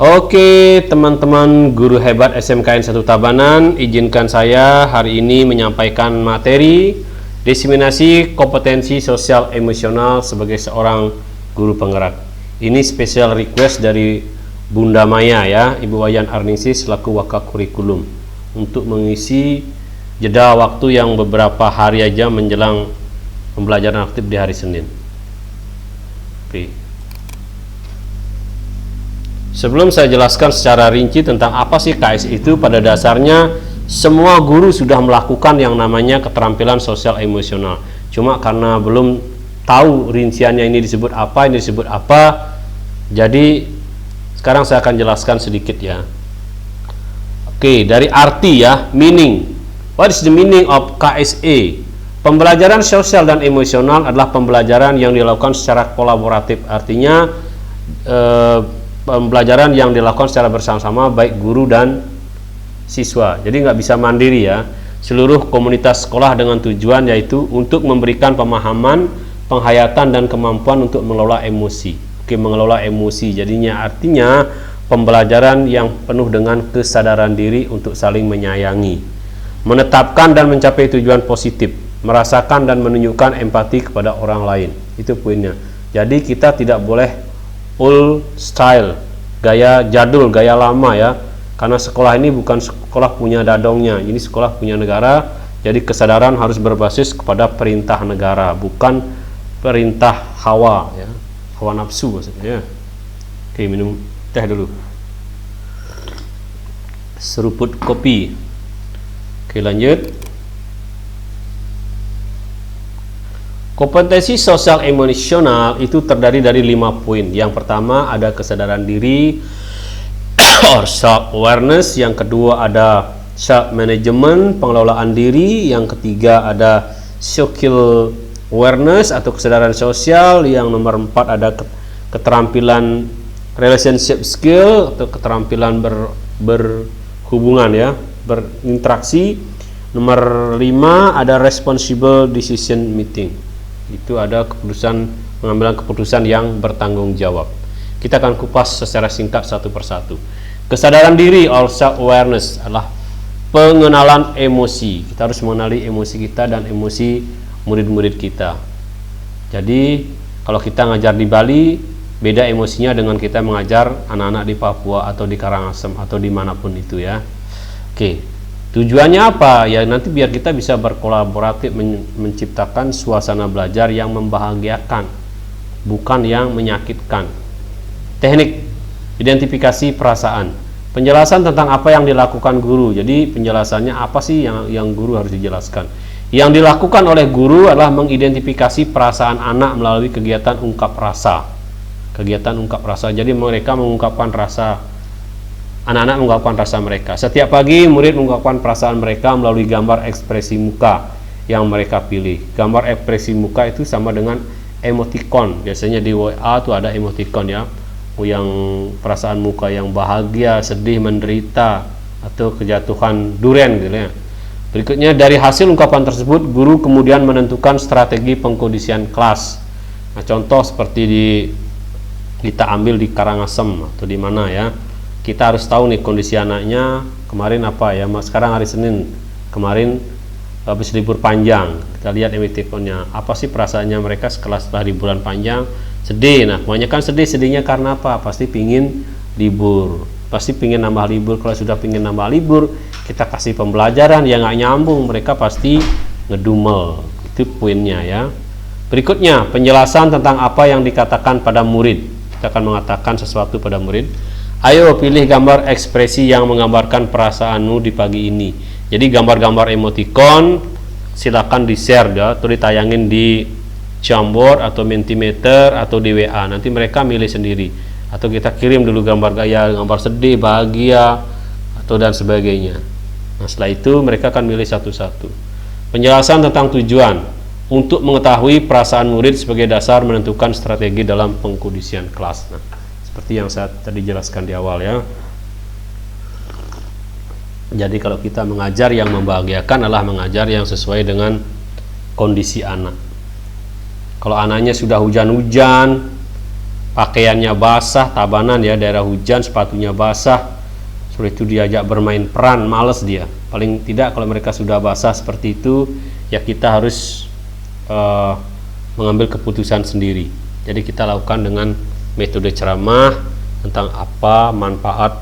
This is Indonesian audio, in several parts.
Oke, teman-teman guru hebat SMKN 1 Tabanan, izinkan saya hari ini menyampaikan materi diseminasi kompetensi sosial emosional sebagai seorang guru penggerak. Ini special request dari Bunda Maya ya, Ibu Wayan Arningsih selaku Wakakurikulum untuk mengisi jeda waktu yang beberapa hari aja menjelang pembelajaran aktif di hari Senin. Oke. Sebelum saya jelaskan secara rinci tentang apa sih KS itu, pada dasarnya semua guru sudah melakukan yang namanya keterampilan sosial emosional. Cuma karena belum tahu rinciannya ini disebut apa, jadi sekarang saya akan jelaskan sedikit ya. Oke, dari arti ya, meaning. What is the meaning of KSE? Pembelajaran sosial dan emosional adalah pembelajaran yang dilakukan secara kolaboratif. Artinya pembelajaran yang dilakukan secara bersama-sama baik guru dan siswa. Jadi nggak bisa mandiri ya. Seluruh komunitas sekolah dengan tujuan yaitu untuk memberikan pemahaman, penghayatan dan kemampuan untuk mengelola emosi. Oke, mengelola emosi. Jadinya artinya pembelajaran yang penuh dengan kesadaran diri untuk saling menyayangi, menetapkan dan mencapai tujuan positif, merasakan dan menunjukkan empati kepada orang lain. Itu poinnya. Jadi kita tidak boleh old style, gaya jadul, gaya lama ya, karena sekolah ini bukan sekolah punya dadongnya, ini sekolah punya negara. Jadi kesadaran harus berbasis kepada perintah negara, bukan perintah hawa ya, hawa nafsu maksudnya ya. Oke, minum teh dulu, seruput kopi. Oke, lanjut. Kompetensi sosial emosional itu terdiri dari 5 poin. Yang pertama ada kesadaran diri or self awareness, yang kedua ada self management, pengelolaan diri, yang ketiga ada social awareness atau kesadaran sosial, yang nomor 4 ada keterampilan relationship skill atau keterampilan berhubungan ya, berinteraksi. Nomor 5 ada responsible decision making. Itu ada pengambilan keputusan yang bertanggung jawab. Kita akan kupas secara singkat satu persatu. Kesadaran diri or self awareness adalah pengenalan emosi. Kita harus mengenali emosi kita dan emosi murid-murid kita. Jadi kalau kita ngajar di Bali, beda emosinya dengan kita mengajar anak-anak di Papua atau di Karangasem atau dimanapun itu ya. Oke. Tujuannya apa? Ya nanti biar kita bisa berkolaboratif menciptakan suasana belajar yang membahagiakan, bukan yang menyakitkan. Teknik identifikasi perasaan. Penjelasan tentang apa yang dilakukan guru. Jadi penjelasannya apa sih yang guru harus dijelaskan. Yang dilakukan oleh guru adalah mengidentifikasi perasaan anak melalui kegiatan ungkap rasa. Kegiatan ungkap rasa. Jadi mereka mengungkapkan rasa. Anak-anak mengungkapkan rasa mereka. Setiap pagi murid mengungkapkan perasaan mereka melalui gambar ekspresi muka yang mereka pilih. Gambar ekspresi muka itu sama dengan emoticon. Biasanya di WA tuh ada emoticon ya, yang perasaan muka yang bahagia, sedih, menderita, atau kejatuhan duren gitu ya. Berikutnya dari hasil ungkapan tersebut guru kemudian menentukan strategi pengkondisian kelas. Nah, contoh seperti kita ambil di Karangasem atau di mana ya. Kita harus tahu nih kondisi anaknya kemarin apa ya, sekarang hari Senin, kemarin habis libur panjang. Kita lihat emotikonnya, apa sih perasaannya mereka setelah liburan panjang. Sedih. Nah kebanyakan sedihnya karena apa? Pasti pingin libur, pasti pingin nambah libur. Kalau sudah pingin nambah libur, kita kasih pembelajaran yang nggak nyambung, mereka pasti ngedumel. Itu poinnya ya. Berikutnya penjelasan tentang apa yang dikatakan pada murid. Kita akan mengatakan sesuatu pada murid. Ayo pilih gambar ekspresi yang menggambarkan perasaanmu di pagi ini. Jadi gambar-gambar emoticon silakan di-share ya, atau ditayangin di Jamboard atau Mentimeter atau di WA. Nanti mereka milih sendiri. Atau kita kirim dulu gambar gaya, gambar sedih, bahagia atau dan sebagainya. Nah, setelah itu mereka akan milih satu-satu. Penjelasan tentang tujuan untuk mengetahui perasaan murid sebagai dasar menentukan strategi dalam pengkondisian kelas. Nah, seperti yang saya tadi jelaskan di awal ya. Jadi kalau kita mengajar yang membahagiakan adalah mengajar yang sesuai dengan kondisi anak. Kalau anaknya sudah hujan-hujan, pakaiannya basah, tabanan ya, daerah hujan, sepatunya basah, sudah itu diajak bermain peran, males dia. Paling tidak kalau mereka sudah basah seperti itu, ya kita harus mengambil keputusan sendiri. Jadi kita lakukan dengan metode ceramah tentang apa manfaat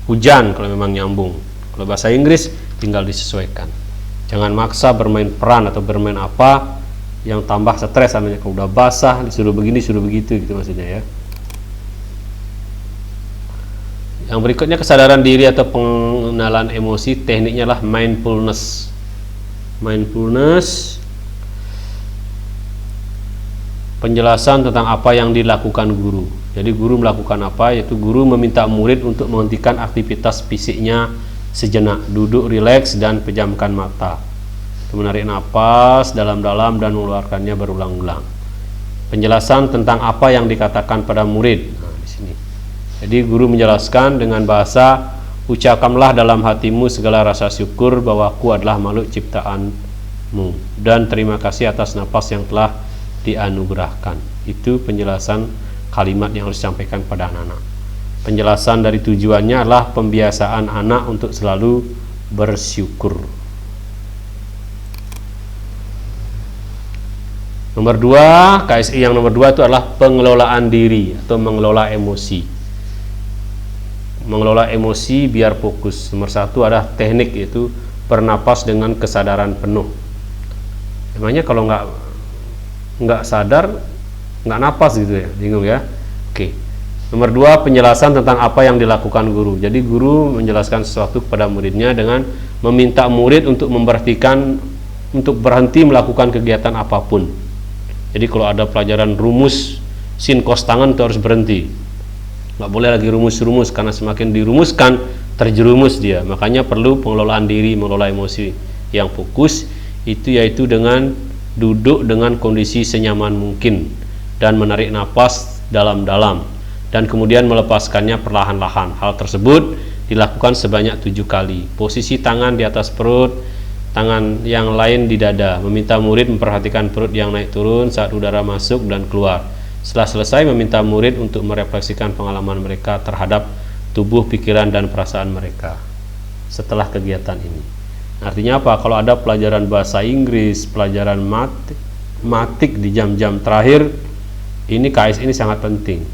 hujan kalau memang nyambung. Kalau bahasa Inggris tinggal disesuaikan. Jangan maksa bermain peran atau bermain apa yang tambah stres, namanya kalau udah basah disuruh begini, disuruh begitu gitu maksudnya ya. Yang berikutnya kesadaran diri atau pengenalan emosi, tekniknya adalah mindfulness. Mindfulness penjelasan tentang apa yang dilakukan guru. Jadi guru melakukan apa, yaitu guru meminta murid untuk menghentikan aktivitas fisiknya sejenak, duduk rileks dan pejamkan mata, menarik napas dalam-dalam dan mengeluarkannya berulang-ulang. Penjelasan tentang apa yang dikatakan pada murid. Nah, di sini. Jadi guru menjelaskan dengan bahasa, ucapkanlah dalam hatimu segala rasa syukur bahwa aku adalah makhluk ciptaanmu dan terima kasih atas napas yang telah dianugerahkan. Itu penjelasan kalimat yang harus disampaikan pada anak-anak. Penjelasan dari tujuannya adalah pembiasaan anak untuk selalu bersyukur. Nomor 2, KSI yang nomor 2 itu adalah pengelolaan diri atau mengelola emosi. Mengelola emosi biar fokus. Nomor 1 adalah teknik, yaitu bernapas dengan kesadaran penuh. Emangnya kalau nggak sadar nggak napas gitu ya, bingung ya. Oke. Nomor 2, penjelasan tentang apa yang dilakukan guru. Jadi guru menjelaskan sesuatu kepada muridnya dengan meminta murid untuk berhenti melakukan kegiatan apapun. Jadi kalau ada pelajaran rumus sin cos tangan itu harus berhenti. Nggak boleh lagi rumus-rumus, karena semakin dirumuskan terjerumus dia. Makanya perlu pengelolaan diri, mengelola emosi yang fokus, itu yaitu dengan duduk dengan kondisi senyaman mungkin dan menarik napas dalam-dalam dan kemudian melepaskannya perlahan-lahan. Hal tersebut dilakukan sebanyak 7 kali. Posisi tangan di atas perut, tangan yang lain di dada. Meminta murid memperhatikan perut yang naik turun saat udara masuk dan keluar. Setelah selesai, meminta murid untuk merefleksikan pengalaman mereka terhadap tubuh, pikiran, dan perasaan mereka setelah kegiatan ini. Artinya apa? Kalau ada pelajaran bahasa Inggris, pelajaran matematik di jam-jam terakhir, ini KS ini sangat penting.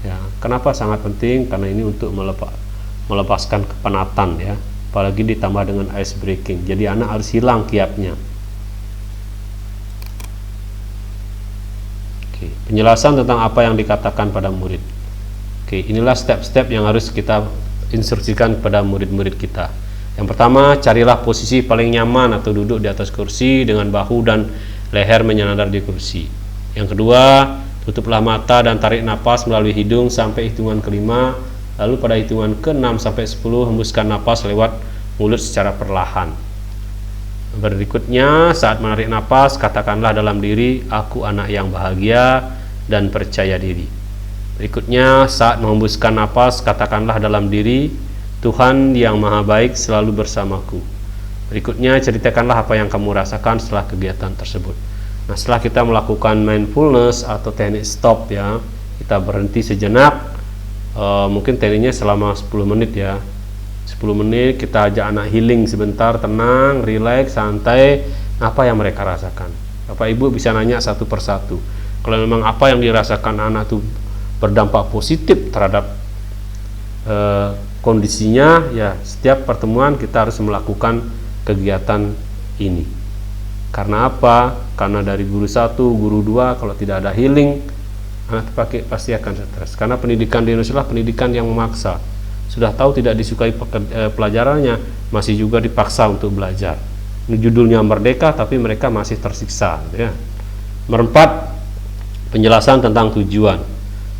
Ya, kenapa sangat penting? Karena ini untuk melepaskan kepenatan ya, apalagi ditambah dengan ice breaking. Jadi anak harus hilang kiapnya. Oke, penjelasan tentang apa yang dikatakan pada murid. Oke, inilah step-step yang harus kita instruksikan kepada murid-murid kita. Yang pertama, carilah posisi paling nyaman atau duduk di atas kursi dengan bahu dan leher menyandar di kursi. Yang kedua, tutuplah mata dan tarik napas melalui hidung sampai hitungan kelima. Lalu pada hitungan ke-6 sampai 10 hembuskan napas lewat mulut secara perlahan. Berikutnya, saat menarik napas, katakanlah dalam diri, aku anak yang bahagia dan percaya diri. Berikutnya, saat menghembuskan napas, katakanlah dalam diri, Tuhan yang maha baik selalu bersamaku. Berikutnya, ceritakanlah apa yang kamu rasakan setelah kegiatan tersebut. Nah, setelah kita melakukan mindfulness atau teknik stop ya, kita berhenti sejenak, mungkin tekniknya selama 10 menit ya. 10 menit kita ajak anak healing sebentar, tenang, rileks, santai, apa yang mereka rasakan. Bapak Ibu bisa nanya satu persatu. Kalau memang apa yang dirasakan anak itu berdampak positif terhadap kondisinya, ya setiap pertemuan kita harus melakukan kegiatan ini. Karena apa? Karena dari guru 1, guru 2, kalau tidak ada healing, anak pasti akan stres. Karena pendidikan di Indonesia adalah pendidikan yang memaksa. Sudah tahu tidak disukai pelajarannya, masih juga dipaksa untuk belajar. Ini judulnya merdeka, tapi mereka masih tersiksa ya. Nomor 4, penjelasan tentang tujuan.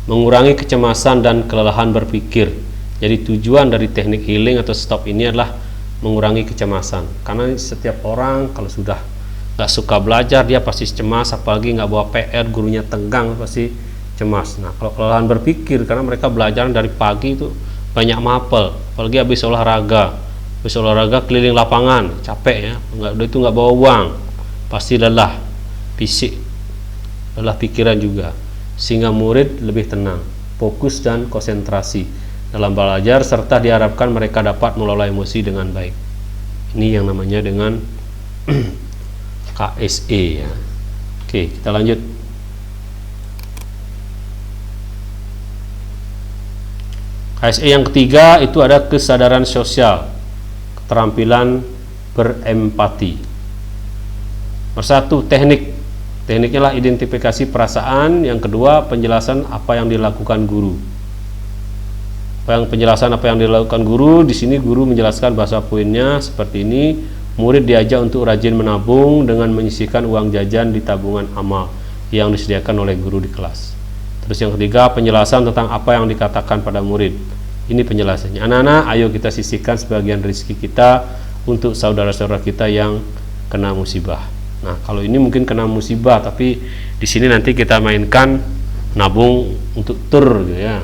Mengurangi kecemasan dan kelelahan berpikir. Jadi tujuan dari teknik healing atau stop ini adalah mengurangi kecemasan. Karena setiap orang kalau sudah nggak suka belajar, dia pasti cemas, apalagi nggak bawa PR, gurunya tegang, pasti cemas. Nah, kalau kelelahan berpikir, karena mereka belajar dari pagi itu banyak mapel, apalagi habis olahraga keliling lapangan, capek ya, itu nggak bawa uang, pasti lelah fisik, lelah pikiran juga. sehingga murid lebih tenang, fokus dan konsentrasi dalam belajar, serta diharapkan mereka dapat mengelola emosi dengan baik. Ini yang namanya dengan KSE ya. Oke, kita lanjut. KSE yang ketiga itu ada kesadaran sosial, keterampilan berempati. Persatu, tekniknya lah identifikasi perasaan. Yang kedua, penjelasan apa yang dilakukan guru. Penjelasan apa yang dilakukan guru, di sini guru menjelaskan bahasa poinnya seperti ini. Murid diajak untuk rajin menabung dengan menyisihkan uang jajan di tabungan amal yang disediakan oleh guru di kelas. Terus yang ketiga, penjelasan tentang apa yang dikatakan pada murid. Ini penjelasannya. Anak-anak, ayo kita sisihkan sebagian rezeki kita untuk saudara-saudara kita yang kena musibah. Nah, kalau ini mungkin kena musibah, tapi di sini nanti kita mainkan nabung untuk tur gitu ya.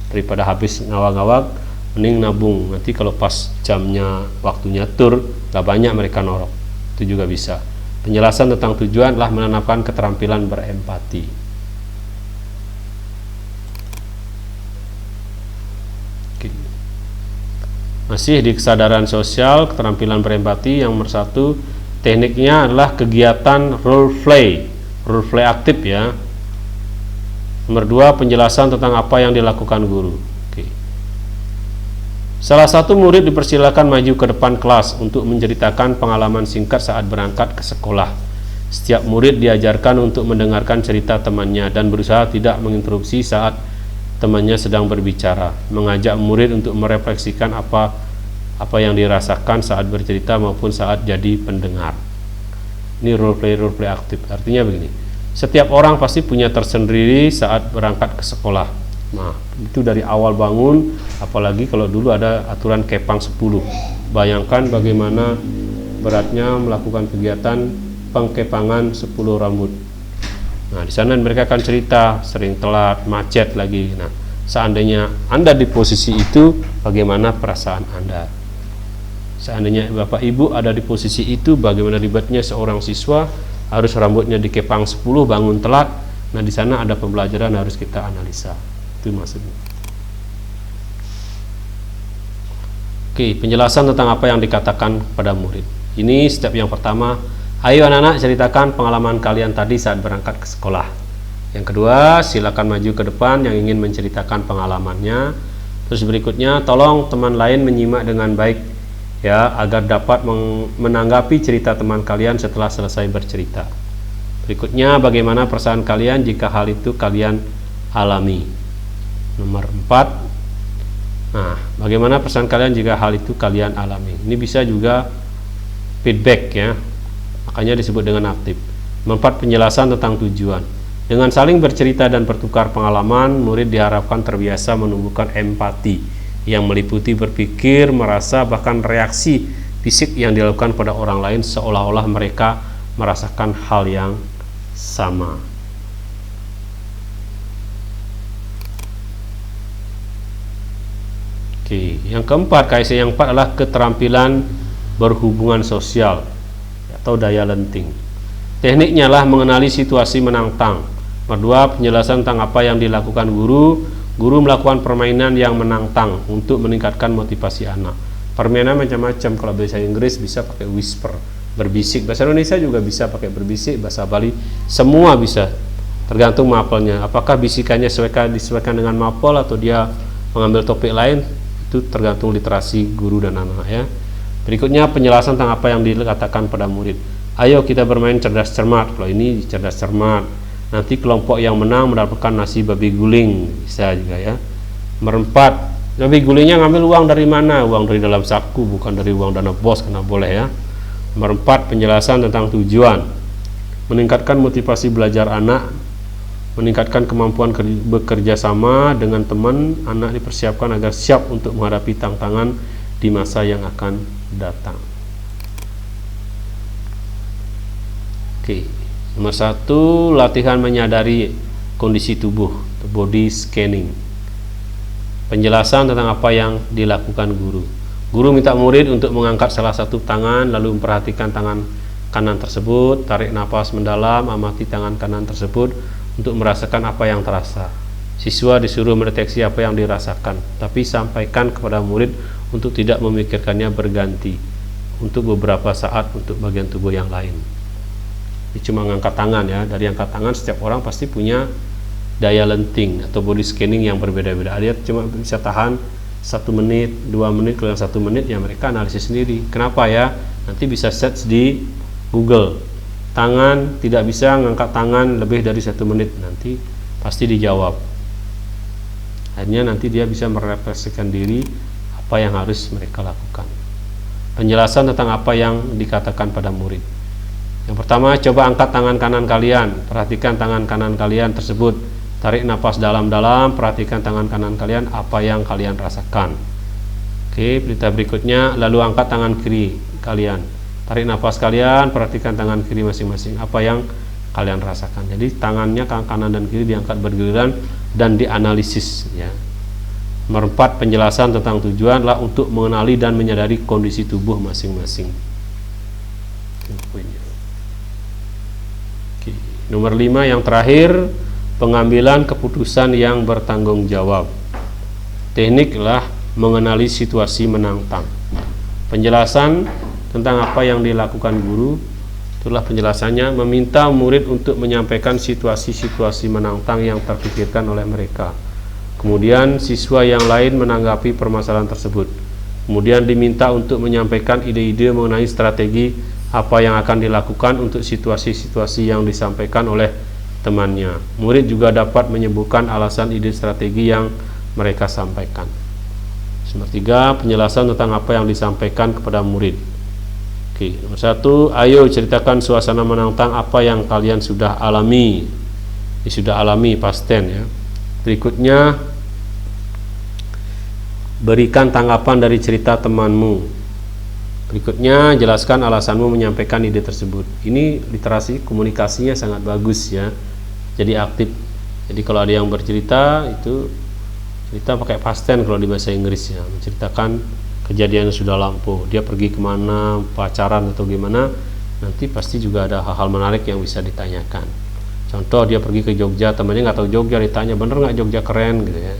Daripada habis ngawak-ngawak, mending nabung. Nanti kalau pas jamnya waktunya tur, gak banyak mereka norok. Itu juga bisa. Penjelasan tentang tujuan adalah menanamkan keterampilan berempati. Masih di kesadaran sosial, keterampilan berempati, yang nomor satu, tekniknya adalah kegiatan role play aktif ya. Nomor dua, penjelasan tentang apa yang dilakukan guru. Oke. Salah satu murid dipersilakan maju ke depan kelas untuk menceritakan pengalaman singkat saat berangkat ke sekolah. Setiap murid diajarkan untuk mendengarkan cerita temannya dan berusaha tidak menginterupsi saat temannya sedang berbicara, mengajak murid untuk merefleksikan apa yang dirasakan saat bercerita maupun saat jadi pendengar. Ini role play aktif. Artinya begini, setiap orang pasti punya tersendiri saat berangkat ke sekolah. Nah, itu dari awal bangun, apalagi kalau dulu ada aturan kepang 10. Bayangkan bagaimana beratnya melakukan kegiatan pengkepangan 10 rambut. Nah, di sana mereka akan cerita sering telat, macet lagi. Nah, seandainya Anda di posisi itu, bagaimana perasaan Anda? Seandainya Bapak Ibu ada di posisi itu, bagaimana ribetnya seorang siswa harus rambutnya dikepang 10, bangun telat. Nah, di sana ada pembelajaran harus kita analisa. Itu maksudnya. Oke, penjelasan tentang apa yang dikatakan pada murid. Ini step yang pertama. Ayo anak-anak, ceritakan pengalaman kalian tadi saat berangkat ke sekolah. Yang kedua, silakan maju ke depan yang ingin menceritakan pengalamannya. Terus berikutnya, tolong teman lain menyimak dengan baik ya, agar dapat menanggapi cerita teman kalian setelah selesai bercerita. Berikutnya, bagaimana perasaan kalian jika hal itu kalian alami. Nomor 4. Nah, bagaimana perasaan kalian jika hal itu kalian alami. Ini bisa juga feedback ya. Makanya disebut dengan aktif. Nomor 4, penjelasan tentang tujuan. Dengan saling bercerita dan bertukar pengalaman, murid diharapkan terbiasa menumbuhkan empati yang meliputi berpikir, merasa, bahkan reaksi fisik yang dilakukan pada orang lain seolah-olah mereka merasakan hal yang sama. Oke, yang keempat, KSE yang 4 adalah keterampilan berhubungan sosial atau daya lenting. Tekniknya lah mengenali situasi menantang. Kedua, penjelasan tentang apa yang dilakukan guru. Guru melakukan permainan yang menantang untuk meningkatkan motivasi anak. Permainan macam-macam. Kalau bahasa Inggris bisa pakai whisper, berbisik. Bahasa Indonesia juga bisa pakai berbisik. Bahasa Bali semua bisa. Tergantung mapelnya. Apakah bisikannya disesuaikan dengan mapel atau dia mengambil topik lain, itu tergantung literasi guru dan anak ya. Berikutnya, penjelasan tentang apa yang dikatakan pada murid. Ayo kita bermain cerdas cermat. Kalau ini cerdas cermat, nanti kelompok yang menang mendapatkan nasi babi guling, bisa juga ya. Merempat, babi gulingnya ngambil uang dari mana? Uang dari dalam saku, bukan dari uang dana bos, kena boleh ya. Merempat, penjelasan tentang tujuan. Meningkatkan motivasi belajar anak, meningkatkan kemampuan bekerja sama dengan teman. Anak dipersiapkan agar siap untuk menghadapi tantangan di masa yang akan datang. Oke, nomor 1, latihan menyadari kondisi tubuh, body scanning. Penjelasan tentang apa yang dilakukan guru. Guru minta murid untuk mengangkat salah satu tangan, lalu memperhatikan tangan kanan tersebut, tarik nafas mendalam, amati tangan kanan tersebut, untuk merasakan apa yang terasa. Siswa disuruh mendeteksi apa yang dirasakan, tapi sampaikan kepada murid untuk tidak memikirkannya berganti untuk beberapa saat untuk bagian tubuh yang lain. Ini cuma ngangkat tangan ya. Dari angkat tangan setiap orang pasti punya daya lenting atau body scanning yang berbeda-beda. Dia cuma bisa tahan 1 menit, 2 menit, kalau 1 menit ya mereka analisis sendiri. Kenapa ya? Nanti bisa search di Google. Tangan tidak bisa ngangkat tangan lebih dari 1 menit, nanti pasti dijawab. Akhirnya nanti dia bisa merefleksikan diri apa yang harus mereka lakukan. Penjelasan tentang apa yang dikatakan pada murid. Yang pertama, coba angkat tangan kanan kalian. Perhatikan tangan kanan kalian tersebut. Tarik nafas dalam-dalam, perhatikan tangan kanan kalian, apa yang kalian rasakan. Oke, berita berikutnya, lalu angkat tangan kiri kalian. Tarik nafas kalian, perhatikan tangan kiri masing-masing, apa yang kalian rasakan. Jadi tangannya kanan dan kiri diangkat bergiliran dan dianalisis ya. Nomor 4, penjelasan tentang tujuan adalah untuk mengenali dan menyadari kondisi tubuh masing-masing. Oke. Nomor 5 yang terakhir, pengambilan keputusan yang bertanggung jawab. Tekniklah mengenali situasi menantang. Penjelasan tentang apa yang dilakukan guru, itulah penjelasannya, meminta murid untuk menyampaikan situasi-situasi menantang yang terpikirkan oleh mereka. Kemudian siswa yang lain menanggapi permasalahan tersebut. Kemudian diminta untuk menyampaikan ide-ide mengenai strategi apa yang akan dilakukan untuk situasi-situasi yang disampaikan oleh temannya. Murid juga dapat menyebutkan alasan ide strategi yang mereka sampaikan. Nomor 3, penjelasan tentang apa yang disampaikan kepada murid. Oke, nomor 1, ayo ceritakan suasana menantang apa yang kalian sudah alami. Ini sudah alami, past tense ya. Berikutnya, berikan tanggapan dari cerita temanmu. Berikutnya, jelaskan alasanmu menyampaikan ide tersebut. Ini literasi komunikasinya sangat bagus ya. Jadi aktif. Jadi kalau ada yang bercerita, itu cerita pakai past tense kalau di bahasa Inggris ya, menceritakan kejadian yang sudah lampau. Dia pergi kemana, pacaran atau gimana, nanti pasti juga ada hal-hal menarik yang bisa ditanyakan. Contoh, dia pergi ke Jogja, temannya nggak tahu Jogja, ditanya bener nggak Jogja keren gitu ya.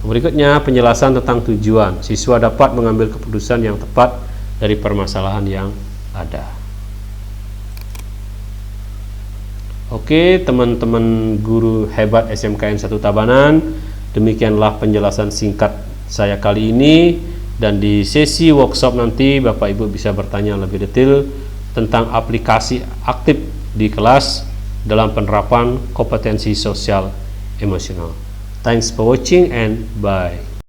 Berikutnya, penjelasan tentang tujuan. Siswa dapat mengambil keputusan yang tepat dari permasalahan yang ada. Oke, teman-teman guru hebat SMKN 1 Tabanan, demikianlah penjelasan singkat saya kali ini, dan di sesi workshop nanti Bapak Ibu bisa bertanya lebih detail tentang aplikasi aktif di kelas dalam penerapan kompetensi sosial emosional. Thanks for watching and bye.